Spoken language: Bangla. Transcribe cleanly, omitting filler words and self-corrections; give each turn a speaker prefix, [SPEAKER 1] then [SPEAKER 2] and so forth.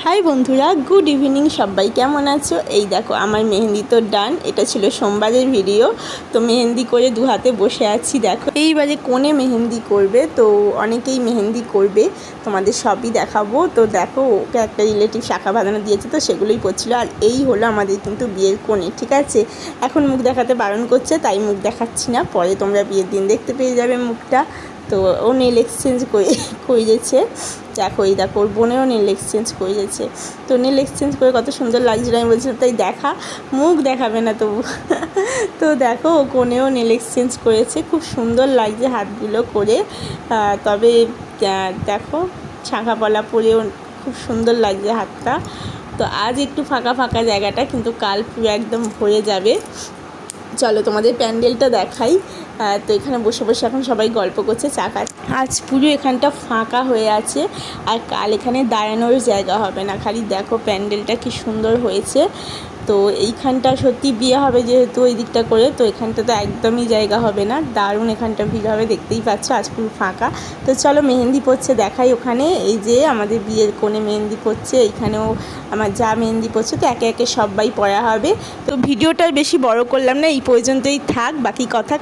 [SPEAKER 1] হাই বন্ধুরা, গুড ইভিনিং। সবাই কেমন আছো? এই দেখো আমার মেহেন্দি তো ডান। এটা ছিল সোমবারের ভিডিও। তো মেহেন্দি করে দু হাতে বসে আছি। দেখো এইবারে কোণে মেহেন্দি করবে, তো অনেকেই মেহেন্দি করবে, তোমাদের সবই দেখাবো। তো দেখো ওকে একটা রিলেটিভ শাখা বাঁধানো দিয়েছে, তো সেগুলোই করছিল। আর এই হলো আমাদের কিন্তু বিয়ের কোণে, ঠিক আছে। এখন মুখ দেখাতে বারণ করছে, তাই মুখ দেখাচ্ছি না, পরে তোমরা বিয়ের দিন দেখতে পেয়ে যাবে মুখটা। তো ও নেল এক্সচেঞ্জ করেছে। দেখো এই দেখো ওর বোনেরও নেল এক্সচেঞ্জ করেছে। তো নেল এক্সচেঞ্জ করে কত সুন্দর লাগছিল, আমি বলছিলাম তাই দেখা, মুখ দেখাবে না তবু। তো দেখো ও কোনেও নেল এক্সচেঞ্জ করেছে, খুব সুন্দর লাগছে হাতগুলো করে। তবে দেখো শাঁখা পলা পরেও খুব সুন্দর লাগছে হাতটা। তো আজ একটু ফাঁকা ফাঁকা জায়গাটা, কিন্তু কাল পুরো একদম ভরে যাবে। চলো তোমাদের প্যান্ডেলটা দেখাই। তো এখানে বসে বসে এখন সবাই গল্প করছে, চা খাচ্ছে। আজ পুরো এখানটা ফাঁকা হয়ে আছে, আর কাল এখানে দাঁড়ানোর জায়গা হবে না। খালি দেখো প্যান্ডেলটা কি সুন্দর হয়েছে। তো এইখানটা সত্যি বিয়ে হবে যেহেতু ওই দিকটা করে, তো এখানটা তো একদমই জায়গা হবে না। দারুণ এখানটা ভিড় হবে, দেখতেই পাচ্ছ আজ পুরো ফাঁকা। তো চলো মেহেন্দি পড়ছে দেখাই। ওখানে এই যে আমাদের বিয়ের কোণে মেহেন্দি পড়ছে, এইখানেও আমার যা মেহেন্দি পড়ছে। তো একে একে সবাই পড়া হবে। তো ভিডিওটা বেশি বড় করলাম না, এই পর্যন্তই থাক, বাকি কথা